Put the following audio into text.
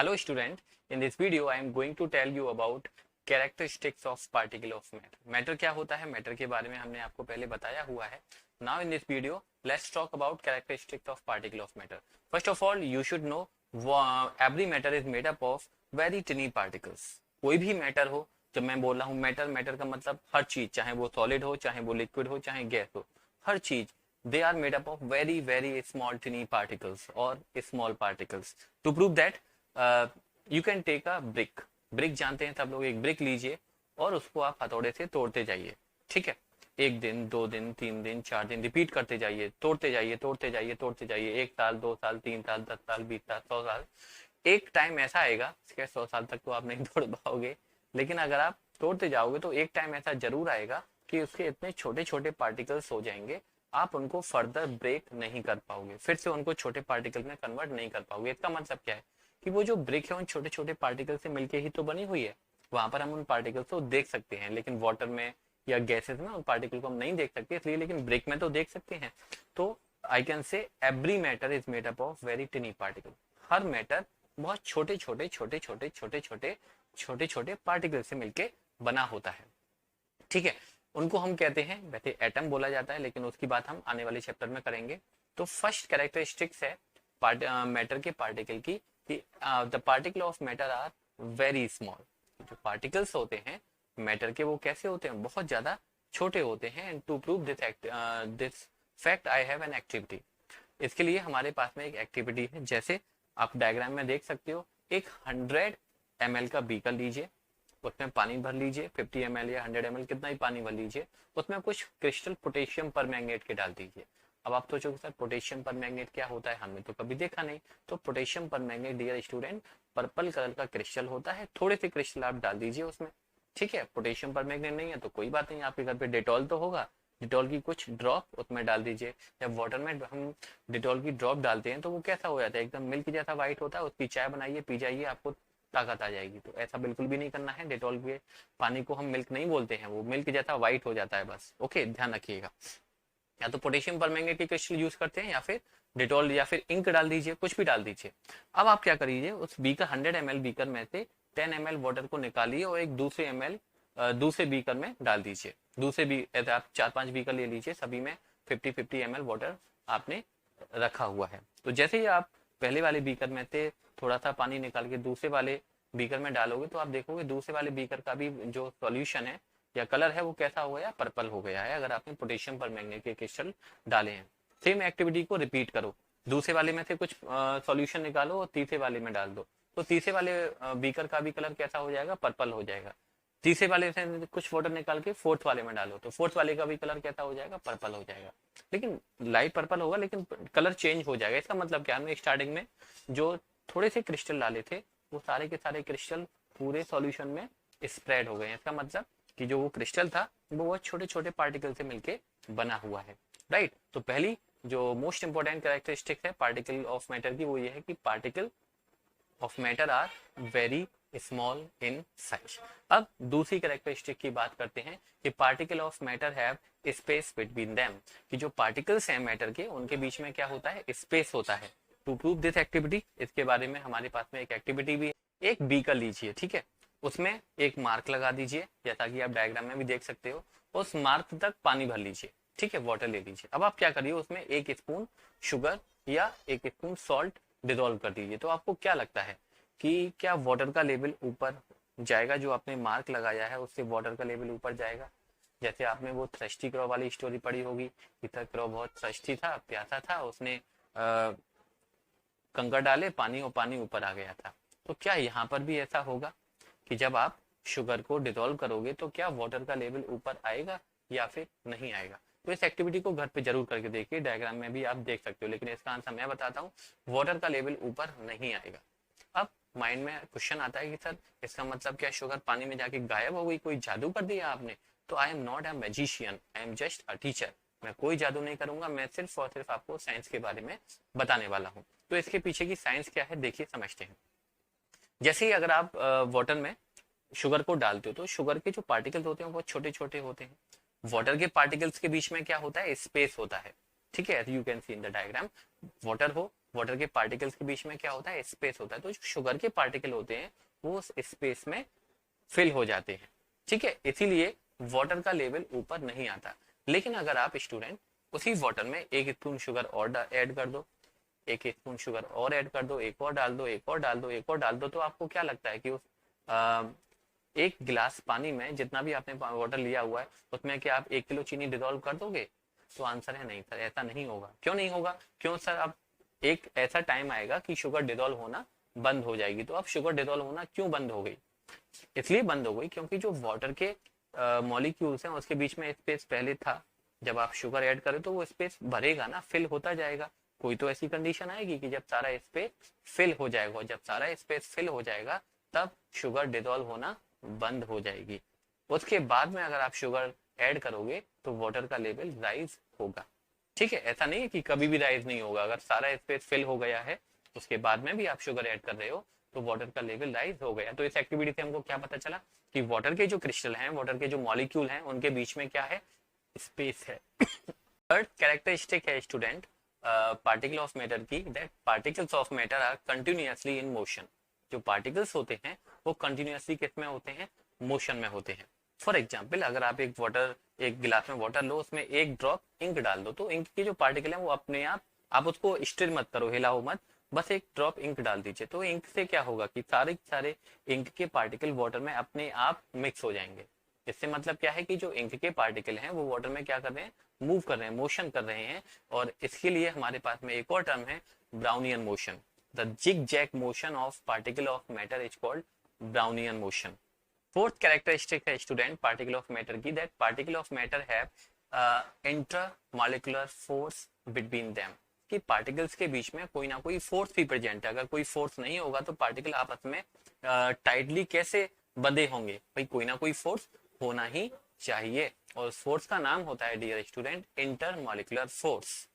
Hello student, in this video I am going to tell you about characteristics of particle of matter. Matter क्या होता है, matter के बारे में हमने आपको पहले बताया हुआ है. Now in this video let's talk about characteristics of particle of matter. First of all you should know every matter is made up of very tiny particles. कोई भी matter हो, जब मैं बोल रहा हूँ matter का मतलब हर चीज, चाहे वो solid हो, चाहे वो liquid हो, चाहे गैस हो, हर चीज they are made up of very small tiny particles or small particles. To prove that you can take a brick जानते हैं सब लोग. एक ब्रिक लीजिए और उसको आप हथौड़े से तोड़ते जाइए. ठीक है, 1 दिन 2 दिन 3 दिन 4 दिन रिपीट करते जाइए, तोड़ते जाइए तोड़ते जाइए तोड़ते जाइए. 1 साल 2 साल 3 साल 10 साल 20 साल 100 साल. एक टाइम ऐसा आएगा, 100 साल तक तो आप नहीं तोड़ पाओगे, लेकिन अगर आप तोड़ते जाओगे तो एक टाइम ऐसा जरूर आएगा कि उसके इतने छोटे छोटे पार्टिकल्स हो जाएंगे, आप उनको फर्दर ब्रेक नहीं कर पाओगे, फिर से उनको छोटे पार्टिकल में कन्वर्ट नहीं कर पाओगे. इसका मतलब क्या है कि वो जो ब्रिक है उन छोटे छोटे पार्टिकल से मिलके ही तो बनी हुई है. वहां पर हम उन पार्टिकल्स को देख सकते हैं, लेकिन वाटर में या गैसेस में उन पार्टिकल को हम नहीं देख सकते, इसलिए लेकिन ब्रिक में तो देख सकते हैं. तो I can say every matter is made up of very टिनी particle. Her matter बहुत छोटे छोटे छोटे छोटे छोटे छोटे छोटे छोटे पार्टिकल से मिलके बना होता है. ठीक है, उनको हम कहते हैं, वैसे एटम बोला जाता है, लेकिन उसकी बात हम आने वाले चैप्टर में करेंगे. तो फर्स्ट कैरेक्टरिस्टिक्स है मैटर के पार्टिकल की, the particle of matter are very small. जो पार्टिकल्स होते हैं मैटर के वो कैसे होते हैं, बहुत ज्यादा छोटे होते हैं. And to prove this fact I have an activity. इसके लिए हमारे पास में एक एक्टिविटी है. जैसे आप डायग्राम में देख सकते हो, एक 100 ml का बीकर लीजिए, उसमें पानी भर लीजिए, 50 ml या 100 ml कितना ही पानी भर लीजिए, उसमें कुछ क्रिस्टल पोटेशियम परमैंगनेट के डाल दीजिए. अब आप सोचोगे सर पोटेशियम परमैंगनेट क्या होता है, हमने तो कभी देखा नहीं. तो potassium permanganate dear student purple colour का क्रिस्टल होता है. थोड़े से क्रिस्टल आप डाल दीजिए उसमें. ठीक है, पोटेशियम परमैंगनेट नहीं है तो कोई बात नहीं, आपके घर पे डेटॉल तो होगा, डिटॉल की कुछ ड्रॉप उसमें डाल दीजिए. जब वाटर में हम डिटॉल की ड्रॉप डालते हैं तो वो कैसा हो जाता है, एकदम मिल्क जैसा व्हाइट होता है. उसकी चाय बनाइए, पी जाइए, आपको ताकत आ जाएगी. तो ऐसा बिल्कुल भी नहीं करना है. डिटॉल के पानी को हम मिल्क नहीं बोलते हैं, वो मिल्क जैसा व्हाइट हो जाता है बस. ओके, ध्यान रखिएगा. या तो पोटेशियम परमैंगनेट की क्रिस्टल यूज करते हैं, या फिर डिटॉल, या फिर इंक डाल दीजिए, कुछ भी डाल दीजिए. अब आप क्या करिए, उस बीकर 100 ml बीकर में से 10 ml वाटर को निकालिए और एक दूसरे बीकर में डाल दीजिए. दूसरे भी ऐसे आप 4-5 बीकर ले लीजिए, सभी में 50-50 ml वाटर आपने रखा हुआ है. तो जैसे ही आप पहले वाले बीकर में से थोड़ा सा पानी निकाल के दूसरे वाले बीकर में डालोगे तो आप देखोगे दूसरे वाले बीकर का भी जो सॉल्यूशन है या कलर है वो कैसा हो गया, पर्पल हो गया है, अगर आपने पोटेशियम परमैंगनेट के क्रिस्टल डाले हैं. सेम एक्टिविटी को रिपीट करो. दूसरे वाले में से कुछ सॉल्यूशन निकालो और तीसरे वाले में डाल दो, तो तीसरे वाले बीकर का भी कलर कैसा हो जाएगा, पर्पल हो जाएगा. तीसरे वाले से कुछ वाटर निकाल के फोर्थ वाले में डालो तो फोर्थ वाले का भी कलर कैसा हो जाएगा, पर्पल हो जाएगा. लेकिन लाइट पर्पल होगा, लेकिन कलर चेंज हो जाएगा. इसका मतलब क्या, हमने स्टार्टिंग में जो थोड़े से क्रिस्टल डाले थे वो सारे के सारे क्रिस्टल पूरे सॉल्यूशन में स्प्रेड हो गए हैं. इसका मतलब कि जो वो क्रिस्टल था वो बहुत छोटे छोटे पार्टिकल से मिलके बना हुआ है. राइट. तो पहली जो मोस्ट इंपोर्टेंट कैरेक्टरिस्टिक है पार्टिकल ऑफ मैटर की वो ये है कि particle of matter are very small in size. अब दूसरी कैरेक्टरिस्टिक की बात करते हैं कि particle of matter have space between them. कि जो पार्टिकल्स हैं मैटर के उनके बीच में क्या होता है, स्पेस होता है. टू प्रूव दिस एक्टिविटी, इसके बारे में हमारे पास में एक एक्टिविटी भी है. एक बीकर लीजिए, ठीक है, उसमें एक मार्क लगा दीजिए, जैसा कि आप डायग्राम में भी देख सकते हो. उस मार्क तक पानी भर लीजिए. ठीक है, वाटर ले लीजिए. अब आप क्या करिए, उसमें 1 स्पून शुगर या 1 स्पून सॉल्ट डिजोल्व कर दीजिए. तो आपको क्या लगता है कि क्या वाटर का लेवल ऊपर जाएगा, जो आपने मार्क लगाया है उससे वाटर का लेवल ऊपर जाएगा. जैसे आपने वो थ्रस्टी क्रॉ वाली स्टोरी पढ़ी होगी, क्रॉ बहुत थ्रस्टी था, प्यासा था, उसने कंकड़ डाले पानी और पानी ऊपर आ गया था. तो क्या यहाँ पर भी ऐसा होगा कि जब आप शुगर को डिजोल्व करोगे तो क्या वाटर का लेवल ऊपर आएगा या फिर नहीं आएगा. तो इस एक्टिविटी को घर पे जरूर करके देखिए, डायग्राम में भी आप देख सकते हो, लेकिन इसका आंसर मैं बताता हूँ, वाटर का लेवल ऊपर नहीं आएगा. अब माइंड में क्वेश्चन आता है कि सर इसका मतलब क्या, शुगर पानी में जाके गायब हो गई, कोई जादू कर दिया आपने. तो I am not a magician, I am just a teacher. मैं कोई जादू नहीं करूंगा, मैं सिर्फ और सिर्फ आपको साइंस के बारे में बताने वाला हूँ. तो इसके पीछे की साइंस क्या है देखिए, समझते हैं. जैसे ही अगर आप वाटर में शुगर को डालते हो तो शुगर के जो पार्टिकल्स होते हैं वो छोटे छोटे होते हैं. वाटर के पार्टिकल्स के बीच में क्या होता है, स्पेस होता है. ठीक है, you can see in the diagram, water हो वाटर के पार्टिकल्स के बीच में क्या होता है, स्पेस होता है, तो जो शुगर के पार्टिकल होते हैं वो उस स्पेस में फिल हो जाते हैं। ठीक है, इसीलिए वाटर का लेवल ऊपर नहीं आता। लेकिन अगर आप स्टूडेंट उसी वाटर में एक स्पून शुगर और ऐड कर दो, एक स्पून शुगर और ऐड कर दो, एक और डाल दो, एक और डाल दो, एक और डाल दो, तो आपको क्या लगता है कि उस एक गिलास पानी में जितना भी आपने वाटर लिया हुआ है उसमें क्या आप 1 किलो चीनी डिजोल्व कर दोगे? तो आंसर है नहीं सर, ऐसा नहीं होगा। क्यों नहीं होगा? क्यों सर? अब एक ऐसा टाइम आएगा कि शुगर डिजोल्व होना बंद हो जाएगी। तो अब शुगर डिजोल्व होना क्यों बंद हो गई? इसलिए बंद हो गई क्योंकि जो वाटर के मॉलिक्यूल्स हैं उसके बीच में स्पेस पहले था। जब आप शुगर ऐड करें तो वो स्पेस भरेगा ना, फिल होता जाएगा। कोई तो ऐसी कंडीशन आएगी कि जब सारा स्पेस फिल हो जाएगा, और जब सारा स्पेस फिल हो जाएगा तब शुगर डिजोल्व होना बंद हो जाएगी। उसके बाद में अगर आप शुगर ऐड करोगे तो वाटर का लेवल राइज होगा। ठीक है, ऐसा नहीं है कि कभी भी राइज नहीं होगा। अगर सारा स्पेस फिल हो गया है उसके बाद में भी आप शुगर ऐड कर रहे हो तो वाटर का लेवल राइज हो गया। तो इस एक्टिविटी से हमको क्या पता चला कि वाटर के जो क्रिस्टल हैं, वाटर के जो मॉलिक्यूल हैं, उनके बीच में क्या है, स्पेस है। थर्ड कैरेक्टरिस्टिक है स्टूडेंट पार्टिकल ऑफ मैटर की, that particles of matter are continuously in motion. जो पार्टिकल्स होते हैं वो कंटिन्यूअसली किस में होते हैं, मोशन में होते हैं। फॉर एग्जाम्पल अगर आप एक गिलास में वाटर लो, उसमें एक ड्रॉप इंक डाल दो, तो इंक के जो पार्टिकल है वो अपने आप उसको स्टिर मत करो, हिलाओ मत, बस एक ड्रॉप इंक डाल दीजिए। तो इंक से क्या होगा कि सारे सारे इंक के पार्टिकल वाटर में अपने आप मिक्स हो जाएंगे। इससे मतलब क्या है कि जो इंक के पार्टिकल हैं वो वाटर में क्या कर रहे हैं, मूव कर रहे हैं, मोशन कर रहे हैं। और इसके लिए हमारे पास में एक और टर्म है, Brownian motion. The zig zag motion of particle of matter is called Brownian motion. Fourth characteristic है स्टूडेंट पार्टिकल ऑफ मैटर की, that particle of matter have intermolecular force between them. कि पार्टिकल्स के बीच में कोई ना कोई फोर्स भी प्रेजेंट है। अगर कोई फोर्स नहीं होगा तो पार्टिकल आपस में टाइटली कैसे बंधे होंगे? भाई कोई ना कोई फोर्स होना ही चाहिए, और फोर्स का नाम होता है डियर स्टूडेंट इंटरमॉलिक्यूलर फोर्स।